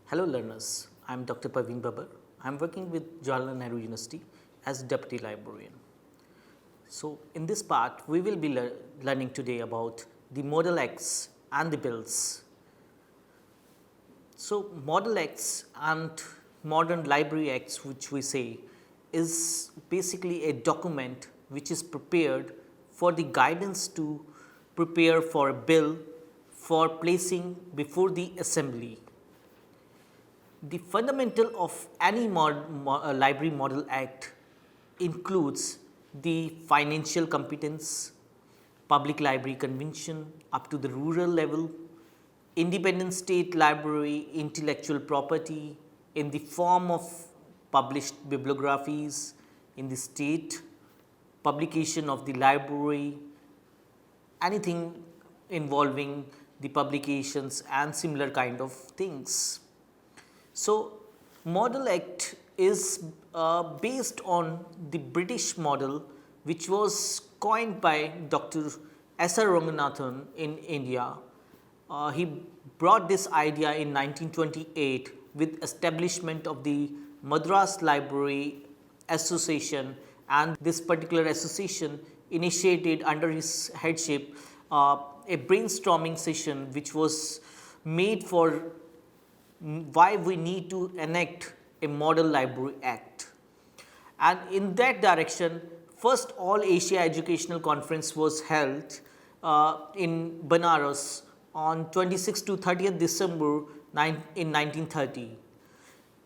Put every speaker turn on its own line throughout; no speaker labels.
Hello learners, I am Dr. Parveen Babar. I am working with Jawaharlal Nehru University as Deputy Librarian. So, in this part we will be learning today about the Model Acts and the bills. So, Model Acts and Modern Library Acts, which we say, is basically a document which is prepared for the guidance to prepare for a bill for placing before the assembly. The fundamental of any library model act includes the financial competence, public library convention up to the rural level, independent state library intellectual property in the form of published bibliographies in the state, publication of the library, anything involving the publications and similar kind of things. So, Model Act is based on the British model which was coined by Dr. S.R. Ranganathan in India. He brought this idea in 1928 with establishment of the Madras Library Association, and this particular association initiated under his headship a brainstorming session which was made for why we need to enact a Model Library Act. And in that direction, first All Asia Educational Conference was held in Banaras on 26th to 30th December in 1930.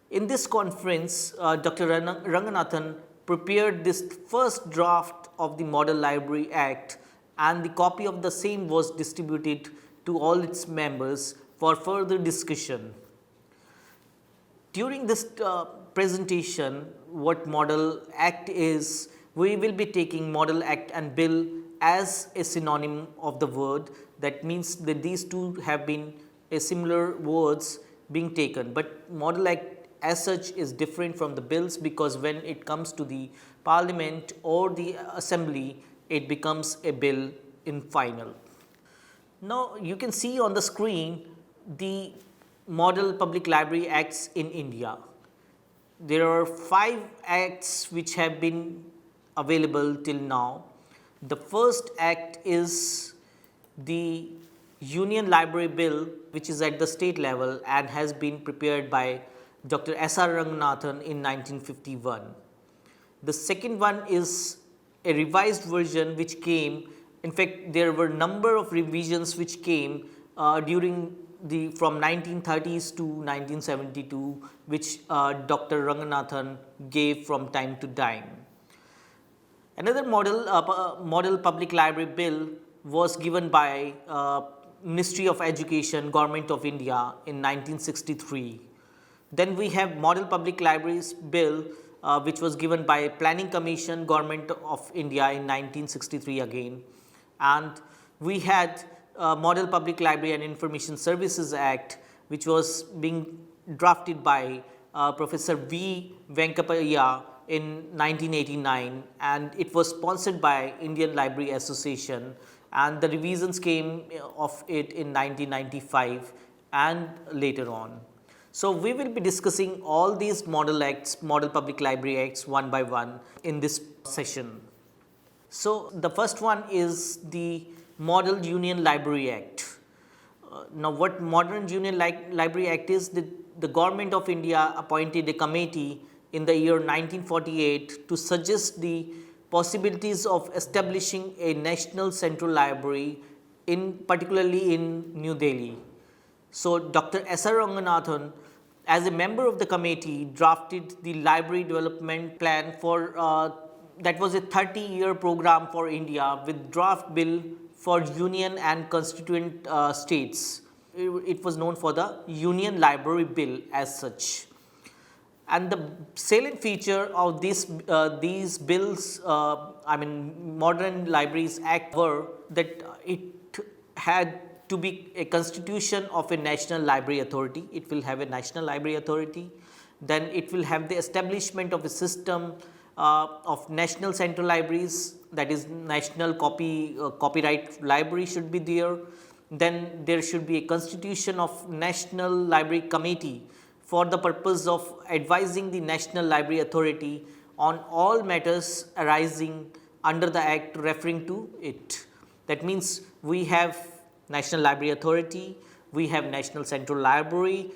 In this conference, Dr. Ranganathan prepared this first draft of the Model Library Act, and the copy of the same was distributed to all its members for further discussion. During this presentation, what Model Act is, we will be taking Model Act and Bill as a synonym of the word. That means that these two have been a similar words being taken, but Model Act as such is different from the bills, because when it comes to the parliament or the assembly, it becomes a bill in final. Now, you can see on the screen the Model Public Library Acts in India. There are 5 acts which have been available till now. The first act is the Union Library Bill, which is at the state level and has been prepared by Dr. S.R. Ranganathan in 1951. The second one is a revised version which came, in fact there were number of revisions which came during from 1930s to 1972, which Dr. Ranganathan gave from time to time. Another model public library bill was given by Ministry of Education, Government of India in 1963. Then we have Model Public Libraries Bill which was given by Planning Commission, Government of India in 1963 again. And we had Model Public Library and Information Services Act, which was being drafted by Professor V. Venkapaya in 1989, and it was sponsored by Indian Library Association, and the revisions came of it in 1995 and later on. So, we will be discussing all these model acts, model public library acts one by one in this session. So, the first one is the Model Union Library Act. Now, what Modern Union Library Act is, the Government of India appointed a committee in the year 1948 to suggest the possibilities of establishing a national central library, particularly in New Delhi. So, Dr. S.R. Ranganathan, as a member of the committee, drafted the library development plan for that was a 30-year program for India with draft bill for union and constituent states. It was known for the Union Library Bill as such. And the salient feature of these bills, Modern Libraries Act, were that it had to be a constitution of a national library authority. It will have a national library authority. Then it will have the establishment of a system of national central libraries, that is national copyright library should be there. Then there should be a constitution of National Library Committee for the purpose of advising the National Library Authority on all matters arising under the Act referring to it. That means we have National Library Authority, we have National Central Library,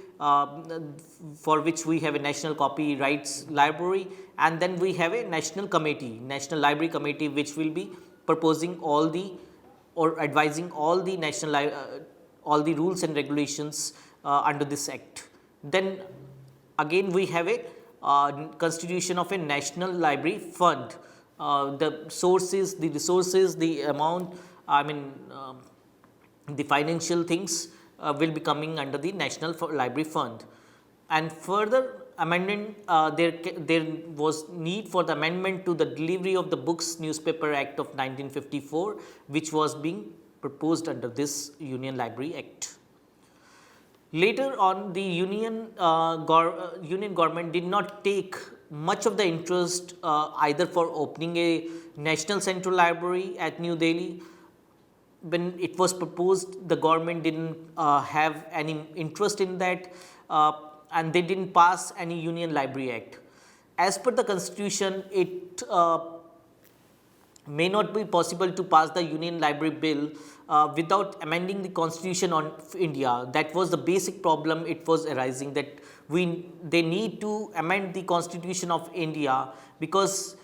for which we have a National Copyrights Library, and then we have a National Committee, National Library Committee, which will be proposing all the or advising all the all the rules and regulations under this act. Then again we have a constitution of a National Library Fund. The sources, the resources, the amount, the financial things will be coming under the National Library Fund. And further amendment, there was need for the amendment to the Delivery of the Books Newspaper Act of 1954, which was being proposed under this Union Library Act. Later on, the union government did not take much of the interest either for opening a National Central Library at New Delhi. When it was proposed, the government didn't have any interest in that, and they didn't pass any Union Library Act. As per the constitution, it may not be possible to pass the Union Library Bill without amending the Constitution of India. That was the basic problem it was arising, that they need to amend the Constitution of India, because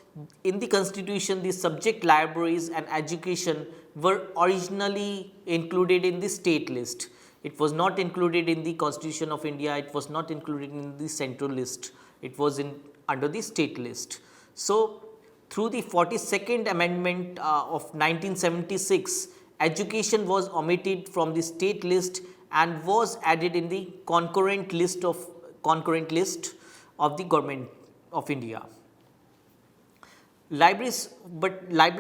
in the Constitution the subject libraries and education were originally included in the state list. It was not included in the Constitution of India, it was not included in the central list, it was under the state list. So, through the 42nd Amendment of 1976, education was omitted from the state list and was added in the concurrent list of the Government of India. Libraries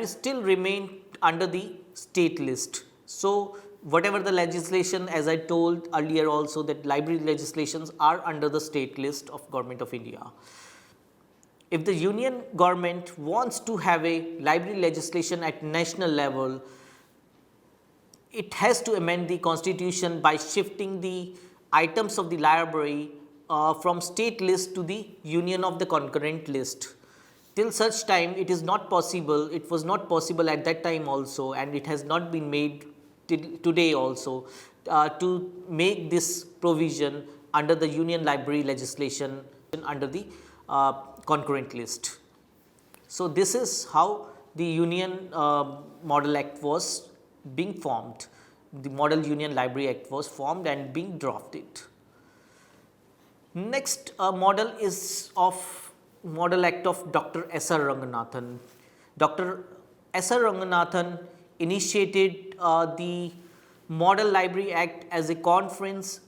still remain under the state list. So, whatever the legislation, as I told earlier also, that library legislations are under the state list of Government of India. If the union government wants to have a library legislation at national level, it has to amend the constitution by shifting the items of the library from state list to the union of the concurrent list. Till such time it is not possible, it was not possible at that time also, and it has not been made till today also, to make this provision under the union library legislation under the concurrent list. So, this is how the Union Model Act was being formed. The Model Union Library Act was formed and being drafted. Next model is of Model Act of Dr. S.R. Ranganathan. Dr. S.R. Ranganathan initiated the Model Library Act as a conference,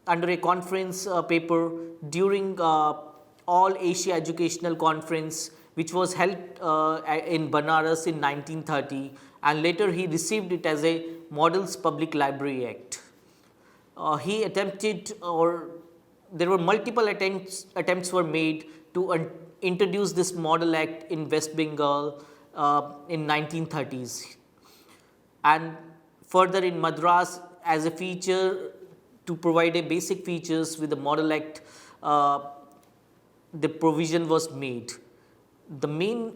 under a conference paper during All Asia Educational Conference, which was held in Banaras in 1930, and later he received it as a Models Public Library Act. He attempted, or there were multiple attempts were made to introduce this Model Act in West Bengal in 1930s, and further in Madras as a feature to provide a basic features with the Model Act. The provision was made. The main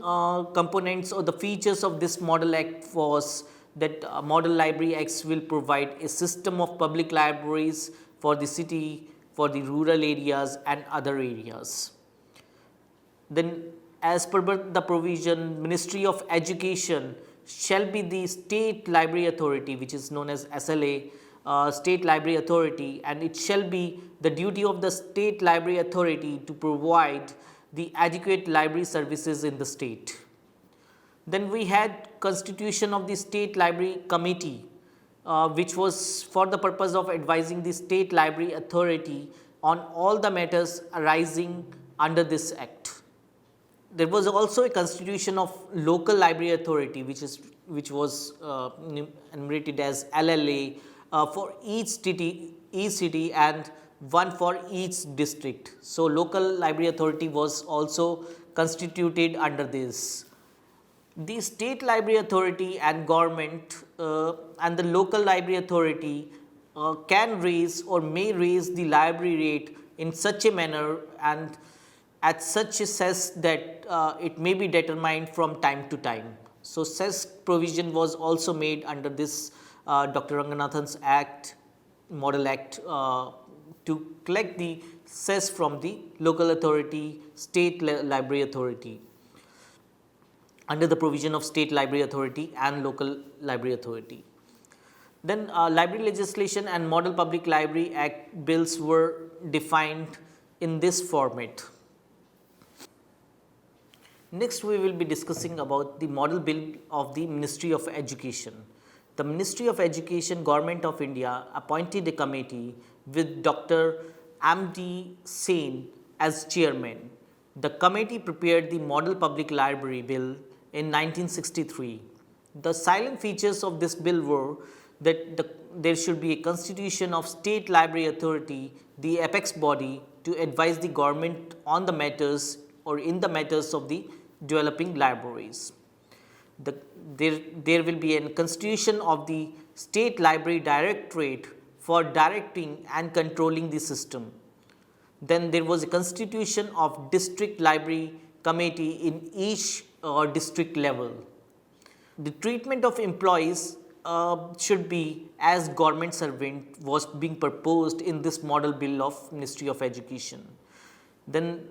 components or the features of this Model Act was that Model Library Acts will provide a system of public libraries for the city, for the rural areas and other areas. Then, as per the provision, Ministry of Education shall be the State Library Authority, which is known as SLA, State Library Authority, and it shall be the duty of the State Library Authority to provide the adequate library services in the state. Then we had constitution of the State Library Committee, which was for the purpose of advising the State Library Authority on all the matters arising under this act. There was also a constitution of Local Library Authority, which was enumerated as LLA for each city and one for each district. So, Local Library Authority was also constituted under this. The State Library Authority and government and the Local Library Authority can raise or may raise the library rate in such a manner and at such a cess that it may be determined from time to time. So, cess provision was also made under this Dr. Ranganathan's Act, Model Act, to collect the cess from the local authority, state library authority, under the provision of state library authority and local library authority. Then library legislation and Model Public Library Act bills were defined in this format. Next, we will be discussing about the model bill of the Ministry of Education. The Ministry of Education, Government of India appointed a committee with Dr. M.D. Sen as chairman. The committee prepared the Model Public Library Bill in 1963. The silent features of this bill were that there should be a constitution of State Library Authority, the apex body, to advise the government on the matters or in the matters of the developing libraries. There will be a constitution of the State Library Directorate for directing and controlling the system. Then there was a constitution of District Library Committee in each district level. The treatment of employees should be as government servant was being proposed in this model bill of Ministry of Education. Then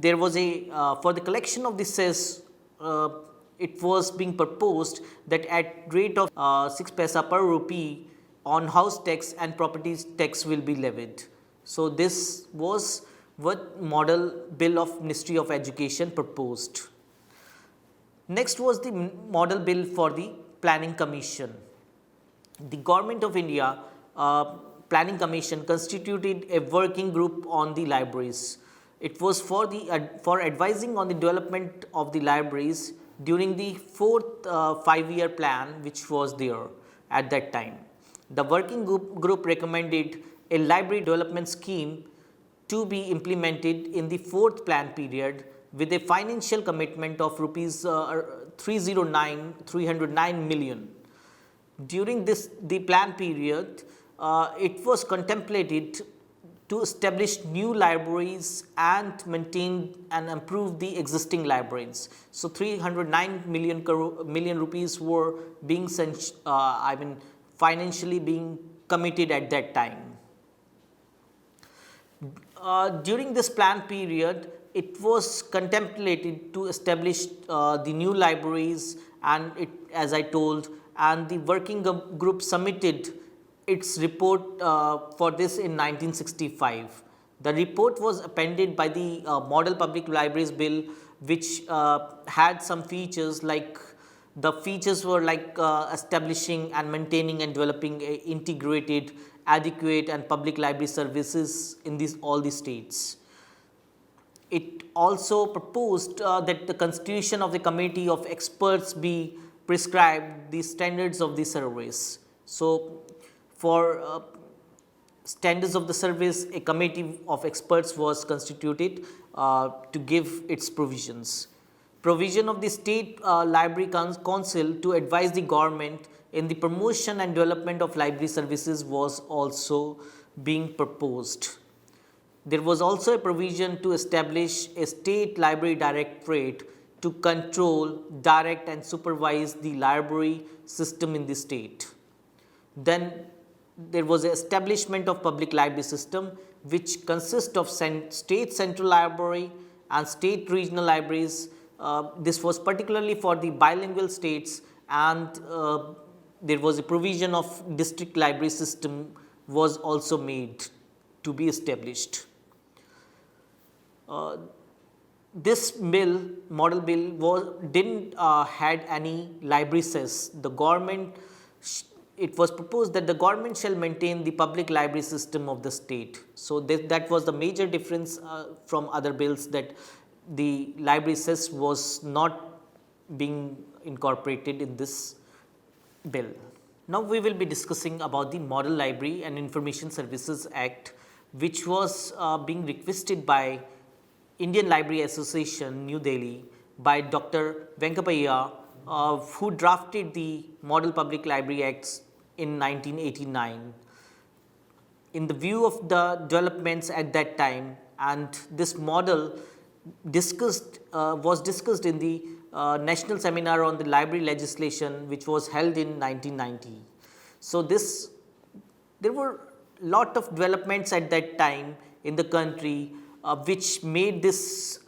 there was a for the collection of the cess, it was being proposed that at rate of 6 paisa per rupee on house tax and property tax will be levied. So, this was what model bill of Ministry of Education proposed. Next was the model bill for the Planning Commission. The Government of India Planning Commission constituted a working group on the libraries. It was for advising on the development of the libraries during the fourth 5-year plan which was there at that time. The working group recommended a library development scheme to be implemented in the fourth plan period with a financial commitment of rupees 309 million. During the plan period, it was contemplated to establish new libraries and maintain and improve the existing libraries. So, 309 million rupees were being financially being committed at that time. During this plan period, it was contemplated to establish the new libraries, and it, as I told, and the working group submitted its report for this in 1965. The report was appended by the Model Public Libraries Bill, which had some features like the features were like establishing and maintaining and developing a integrated, adequate and public library services in all the states. It also proposed that the constitution of the committee of experts be prescribed the standards of the service. So, for standards of the service, a committee of experts was constituted to give its provisions. Provision of the State Library Council to advise the government in the promotion and development of library services was also being proposed. There was also a provision to establish a State Library Directorate to control, direct and supervise the library system in the state. Then there was the establishment of public library system, which consists of state central library and state regional libraries. This was particularly for the bilingual states, and there was a provision of district library system was also made to be established. This bill, model bill, didn't had any library cess. The government, it was proposed that the government shall maintain the public library system of the state. So, that was the major difference from other bills, that the library cess was not being incorporated in this bill. Now, we will be discussing about the Model Library and Information Services Act, which was being requested by Indian Library Association, New Delhi, by Dr. Venkapaiah, who drafted the Model Public Library Acts in 1989. in the view of the developments at that time, and this model was discussed in the national seminar on the library legislation, which was held in 1990. So there were lot of developments at that time in the country, which made this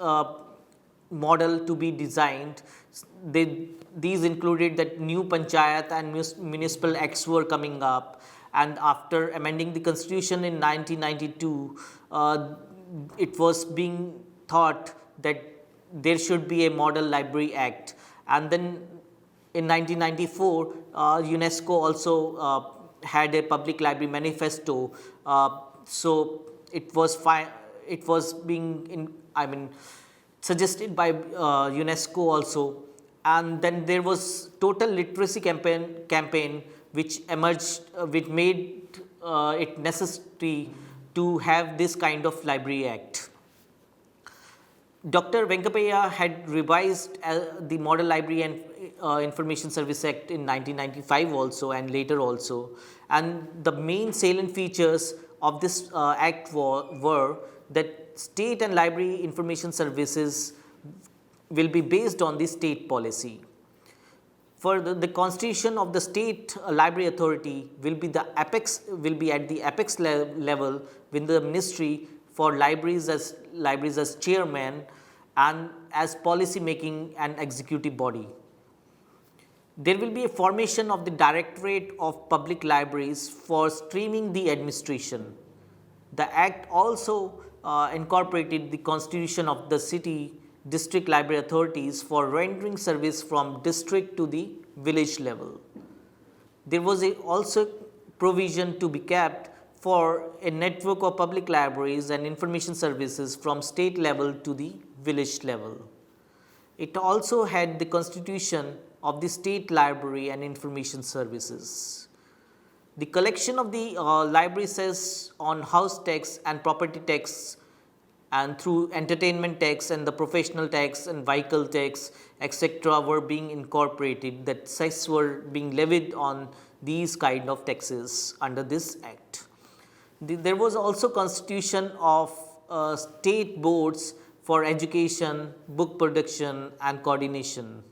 model to be designed. These included that new panchayat and municipal acts were coming up, and after amending the constitution in 1992, it was being thought that there should be a model library act, and then in 1994 UNESCO also had a public library manifesto. So it was being suggested by UNESCO also, and then there was total literacy campaign which emerged, which made it necessary to have this kind of library act. Dr. Venkapaya had revised the Model Library and Information Service Act in 1995 also, and later also, and the main salient features of this act were that state and library information services will be based on the state policy. For the constitution of the state library authority will be at the apex level, with the ministry for libraries as chairman and as policy making and executive body. There will be a formation of the Directorate of Public Libraries for streaming the administration. The act also incorporated the constitution of the city district library authorities for rendering service from district to the village level. There was also provision to be kept for a network of public libraries and information services from state level to the village level. It also had the constitution of the state library and information services. The collection of the library cess on house tax and property tax, and through entertainment tax and the professional tax and vehicle tax, etc., were being incorporated. That cess were being levied on these kind of taxes under this act. There was also constitution of state boards for education, book production and coordination.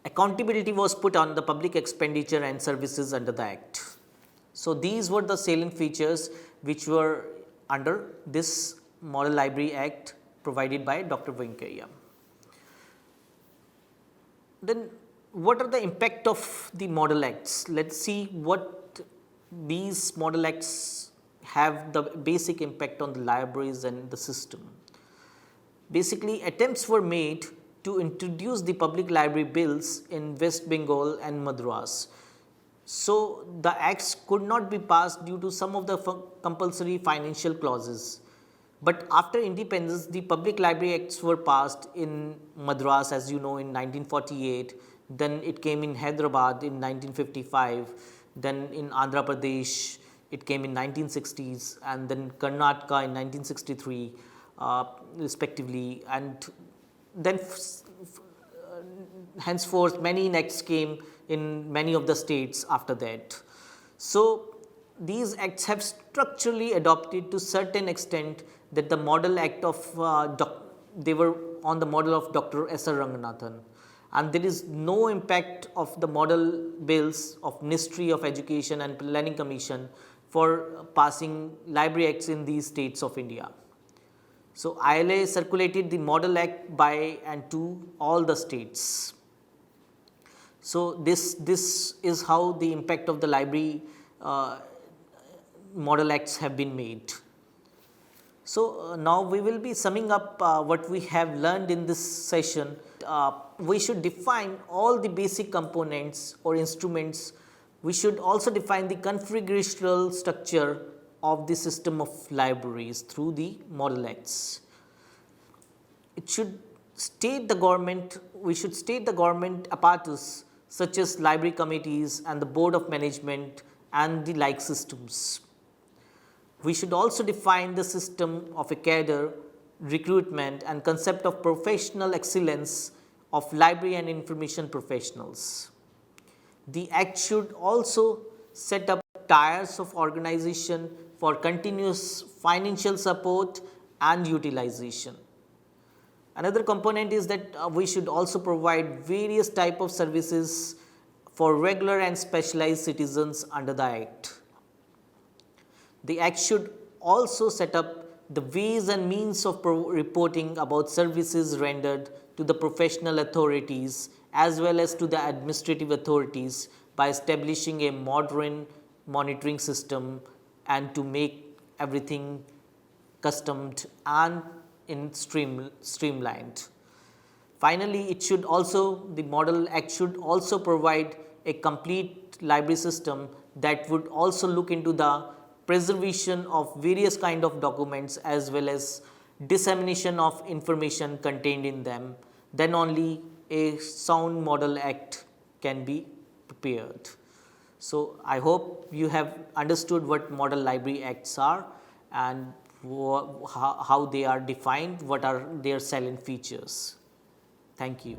Accountability was put on the public expenditure and services under the act. So these were the salient features which were under this Model Library Act provided by Dr. Venkaiah. Then what are the impact of the model acts? Let's see what these model acts have the basic impact on the libraries and the system. Basically, attempts were made to introduce the public library bills in West Bengal and Madras. So the acts could not be passed due to some of the compulsory financial clauses. But after independence, the public library acts were passed in Madras, as you know, in 1948. Then it came in Hyderabad in 1955. Then in Andhra Pradesh, it came in 1960s, and then Karnataka in 1963, respectively. And then henceforth, many acts came in many of the states after that. So these acts have structurally adopted to certain extent that the model act of they were on the model of Dr. S. R. Ranganathan, and there is no impact of the model bills of Ministry of Education and Planning Commission for passing library acts in these states of India. So ILA circulated the model act by and to all the states. So this is how the impact of the library model acts have been made. So now we will be summing up what we have learned in this session. We should define all the basic components or instruments. We should also define the configurational structure of the system of libraries through the model acts. It should state the government, we should state the government apparatus such as library committees and the board of management and the like systems. We should also define the system of a cadre, recruitment and concept of professional excellence of library and information professionals. The Act should also set up tiers of organization for continuous financial support and utilization. Another component is that we should also provide various type of services for regular and specialized citizens under the Act. The Act should also set up the ways and means of reporting about services rendered to the professional authorities as well as to the administrative authorities by establishing a modern monitoring system and to make everything customed and streamlined. Finally, the Model Act should also provide a complete library system that would also look into the preservation of various kind of documents as well as dissemination of information contained in them. Then only a sound Model Act can be prepared. So, I hope you have understood what Model Library Acts are and how they are defined, what are their salient features. Thank you.